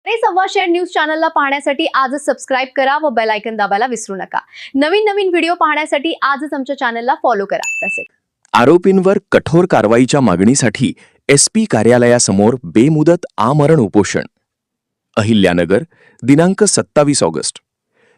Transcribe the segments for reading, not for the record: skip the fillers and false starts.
संवाद share news चॅनलला पाहण्यासाठी आजच सबस्क्राइब करा व बेल आयकॉन दाबायला विसरू नका। नवीन व्हिडिओ पाहण्यासाठी आजच आमच्या चॅनलला फॉलो करा। तसेच आरोपींवर कठोर कारवाईच्या मागणीसाठी SP कार्यालयासमोर बेमुदत आमरण उपोषण। अहिल्यानगर दिनांक 27 ऑगस्ट।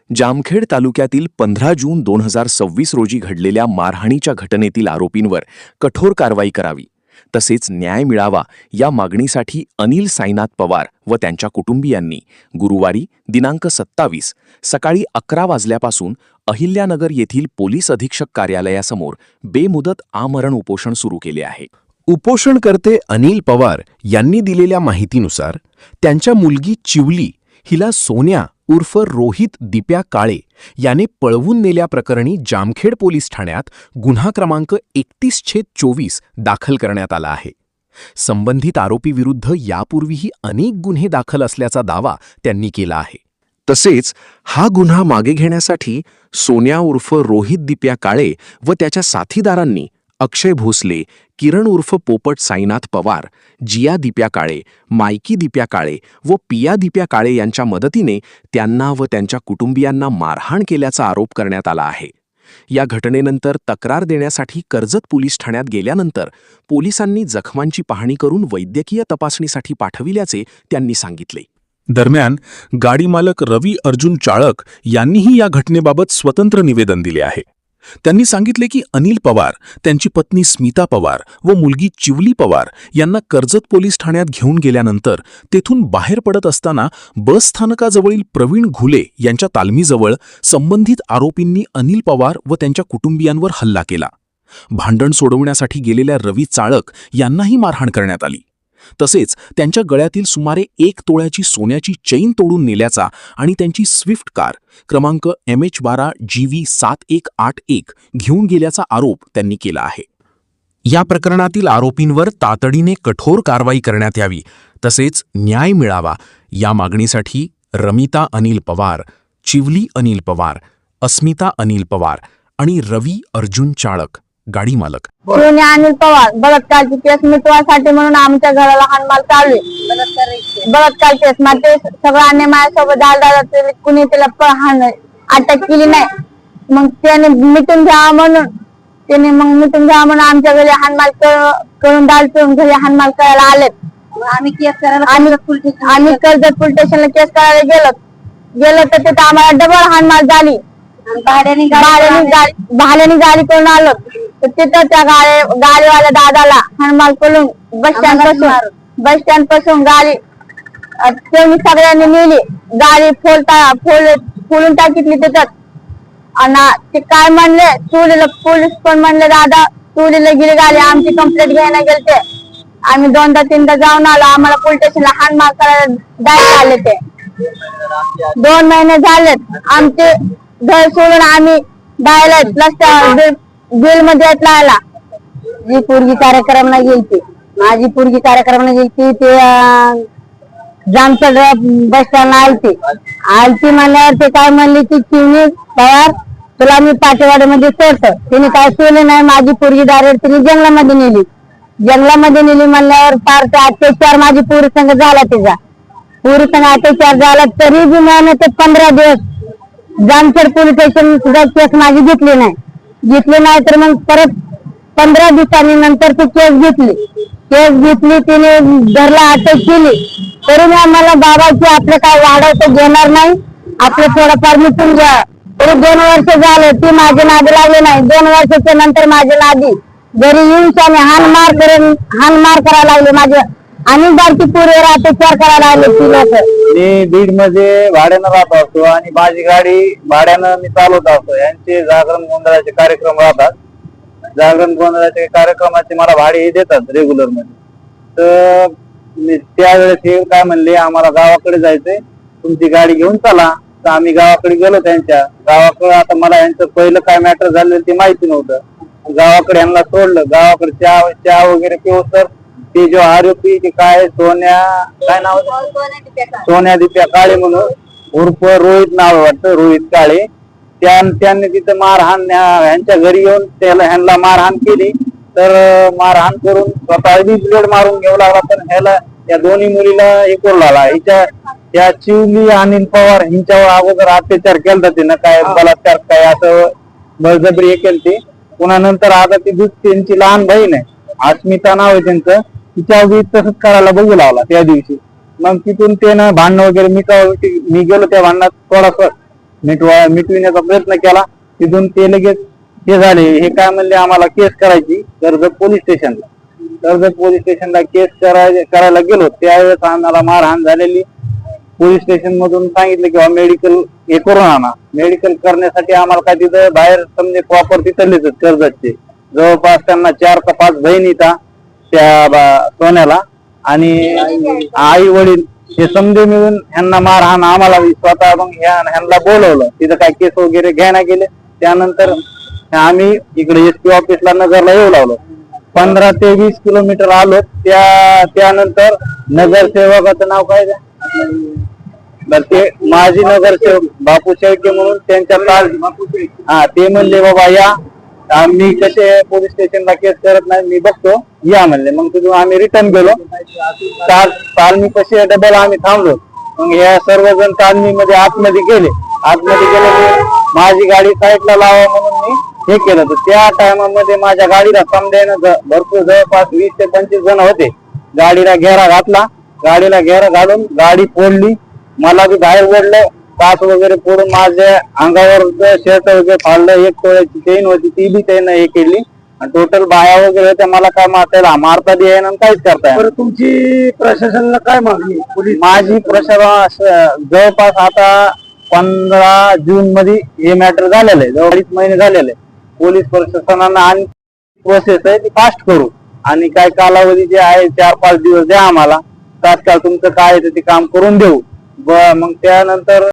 जामखेड तालुक्यातील 15 जून 2026 रोजी घडलेल्या मारहाणीच्या घटनेतील आरोपींवर कठोर कारवाई करावी तसेच न्याय मिळावा या मागणीसाठी अनिल साईनाथ पवार व त्यांच्या कुटुंबियांनी गुरुवारी दिनांक 27 सकाळी 11 वाजल्यापासून अहिल्यानगर येथील पोलीस अधीक्षक कार्यालयासमोर बेमुदत आमरण उपोषण सुरू केले आहे। उपोषणकर्ते अनिल पवार यांनी दिलेल्या माहितीनुसार त्यांच्या मुलगी चिवली हिला सोन्या उर्फ रोहित दिप्या काळे याने पळवून नेल्याप्रकरणी जामखेड पोलीस ठाण्यात गुन्हा क्रमांक 31/24 दाखल करण्यात आला आहे। संबंधित आरोपीविरुद्ध यापूर्वीही अनेक गुन्हे दाखल असल्याचा दावा त्यांनी केला आहे। तसेच हा गुन्हा मागे घेण्यासाठी सोन्या उर्फ रोहित दिप्या काळे व त्याच्या साथीदारांनी अक्षय भोसले, किरण उर्फ पोपट साईनाथ पवार, जिया दिप्या काळे, मायकी दिप्या काळे व पिया दिप्या काळे यांच्या मदतीने त्यांना व त्यांच्या कुटुंबियांना मारहाण केल्याचा आरोप करण्यात आला आहे। या घटनेनंतर तक्रार देण्यासाठी कर्जत पोलीस ठाण्यात गेल्यानंतर पोलिसांनी जखमांची पाहणी करून वैद्यकीय तपासणीसाठी पाठविल्याचे त्यांनी सांगितले। दरम्यान गाडी मालक रवी अर्जुन चाळक यांनीही या घटनेबाबत स्वतंत्र निवेदन दिले आहे। त्यांनी सांगितले की अनिल पवार, त्यांची पत्नी स्मिता पवार व मुलगी चिवली पवार यांना कर्जत पोलीस ठाण्यात घेऊन गेल्यानंतर तेथून बाहेर पडत असताना बस स्थानकाजवळील प्रवीण घुले यांच्या तालमीजवळ संबंधित आरोपींनी अनिल पवार व त्यांच्या कुटुंबियांवर हल्ला केला। भांडण सोडवण्यासाठी गेलेल्या रवी चाळक यांनाही मारहाण करण्यात आली। तसेच त्यांच्या गळ्यातील सुमारे 1 तोळ्याची सोन्याची चैन तोडून नेल्याचा आणि त्यांची स्विफ्ट कार क्रमांक MH12 GV 7181 घेऊन गेल्याचा आरोप त्यांनी केला आहे। या प्रकरणातील आरोपींवर तातडीने कठोर कारवाई करण्यात यावी तसेच न्याय मिळावा या मागणीसाठी रमिता अनिल पवार, चिवली अनिल पवार, अस्मिता अनिल पवार आणि रवी अर्जुन चाळक गाडी मालक सोन्या अनिल पवार बलात्कारची केस मिटवासाठी म्हणून आमच्या घराला हाणमार चालू आहे। बलात्कार केस मध्ये सगळं अन्याय माझ्यासोबत झाला, कुणी त्याला अटक केली नाही। मग त्याने मिटून घ्यावं म्हणून आमच्या घरी हाणमार करून दालचून घरी हाणमार करायला आलेत। आम्ही कर्जत पोलीस स्टेशनला केस करायला गेलो तर तिथे आम्हाला डबल हाणमार झाली। भाड्याने गाडी करून आलो तर तिथं त्या गाडीवाल्या दादाला हाणमार करून बस स्टँड पासून गाडी त्यांनी सगळ्यांनी नेली। गाडी फोडून टाकीतली तिथं। आणि ते काय म्हणले चोरीला, पोलीस पण म्हणले दादा चोरीला गेली गाडी, आमची कंप्लेंट घ्यायला गेलते। आम्ही 2दा-3दा जाऊन आलो, आम्हाला पोलीस स्टेशनला हाणमार करायला जायला आले। ते 2 महिने झालेत आमचे घर सोडून आम्ही बाहेर रस्त्यावर बिल मध्ये राहिला। जी पोरगी कार्यक्रमला गेलती, माझी पोरगी कार्यक्रमला गेलती, ते जामखेड बस स्टँडला आलती म्हणल्यावर ते काय म्हणली की चिवणी पवार तुला मी पाटेवाडीमध्ये सोडतो। तिने काय सोडले नाही, माझी पोरगी डायरेक्ट तिने जंगलामध्ये नेली म्हणल्यावर फार ते अत्याचार माझी पोरी संग झाला, तिचा पोरी संग अत्याचार झाला। तरी बी मैंने ते 15 दिवस जामखेड पोलीस स्टेशन सुद्धा केस माझी घेतली नाही तर मग परत 15 दिवसांनी नंतर ती केस घेतली तिने घरला अटक केली। तरी मला बाबाची आपलं काय वाढवतं घेणार नाही, आपलं थोडंफार मिटून घ्या। तरी 2 वर्ष झाले ती माझे नादी लागले नाही। 2 वर्षाच्या नंतर माझे नादी घरी येऊन त्याने हाणमार करायला लागले, माझे आणि बारकी पोरीवर अत्याचार करायला लागले ती लोक। मी बीड मध्ये भाड्यानं राहत असतो आणि माझी गाडी भाड्यानं मी चालवत असतो। यांचे जागरण गोंधळाचे कार्यक्रम राहतात, जागरण गोंधळाचे कार्यक्रमाचे मला भाडे देतात रेग्युलर मध्ये। तर त्यावेळेस हे काय म्हणले आम्हाला गावाकडे जायचंय, तुमची गाडी घेऊन चला। तर आम्ही गावाकडे गेलो त्यांच्या गावाकडे। आता मला यांचं पहिलं काय मॅटर झालेलं ते माहिती नव्हतं। गावाकडे यांना सोडलं, गावाकडे चहा वगैरे पिऊ तर ते जो आरोपी ते काय काय नाव सोन्या दिप्या काळे म्हणून उर्फ रोहित नाव वाटतं, रोहित काळे, त्यांनी तिथं मारहाण ह्यांच्या घरी येऊन ह्यांना मारहाण केली। तर मारहाण करून स्वतः ब्लेड मारून घेऊ लागला, पण ह्याला या दोन्ही मुलीला हे करू लागला। त्या चिवली अनिल पवार यांच्यावर अगोदर अत्याचार केला त्यानं, काय बलात्कार काय असं बळजबरी हे केलती. पुन्हा नंतर आता ती त्यांची लहान बहीण आहे अस्मिता नाव आहे त्यांचं, तिच्या अगदी तसंच करायला बघू लावला त्या दिवशी. मग तिथून त्यानं भांडण वगैरे मी गेलो त्या भांडणात थोडासा मिटविण्याचा प्रयत्न केला. तिथून ते लगेच हे झाले, हे काय म्हणले आम्हाला केस करायची कर्जत पोलीस स्टेशनला. कर्जत पोलीस स्टेशनला केस करायला गेलो त्यावेळेस आम्हाला मारहाण झालेली. पोलीस स्टेशन मधून सांगितलं की मेडिकल हे करून आणा. मेडिकल करण्यासाठी आम्हाला काय तिथं बाहेर समजे प्रॉपर तिथलेच कर्जतचे जवळपास त्यांना 4 का 5 बहिणी त्या सोन्याला आणि आई वडील हे समजे मिळून ह्यांना मारहाण आम्हाला स्वतः मग ह्यांना बोलवलं. तिथं काय केस वगैरे घ्यायला गेले. त्यानंतर आम्ही इकडे एसपी ऑफिसला नगरला येऊ लागलो. 15 ते 20 किलोमीटर आलो. त्यानंतर नगरसेवकाचं नाव काय तर ते माजी नगरसेवक बापू शेळके म्हणून त्यांच्या ते म्हणले बाबा या मी कसे पोलीस स्टेशनला केस करत नाही मी बघतो या म्हणले. मग तिथून आम्ही रिटर्न गेलो. तालमी कसे डबल आम्ही थांबलो. मग ह्या सर्वजण तालमीमध्ये आतमध्ये गेले. माझी गाडी साईडला लावा म्हणून मी हे केलं. तर त्या टायमामध्ये माझ्या गाडीला समजायनं भरपूर जवळपास 20 ते 25 जण होते. गाडीला घेरा घातला. गाडीला घेरा घालून गाडी फोडली. मला बी बाहेर ओढलं. काच वगैरे फोडून माझ्या अंगावर शर्ट वगैरे फाडलं. 1 तोळ्याची चेन होती ती बी त्यानं हे केली. टोटल बाया वगैरे होत्या. मला काय त्याला मारता बी येईना काहीच करता येईना. तुमची प्रशासनाला काय मागणी? माझी प्रशासन जवळपास आता 15 जून मध्ये हे मॅटर झालेलं आहे. जवळ 2.5 महिने झालेले. पोलीस प्रशासनानं आणि प्रोसेस आहे ती फास्ट करू आणि काय कालावधी जे आहे 4-5 दिवस द्या आम्हाला. तात्काळ तुमचं काय आहे ते काम करून देऊ. मग त्यानंतर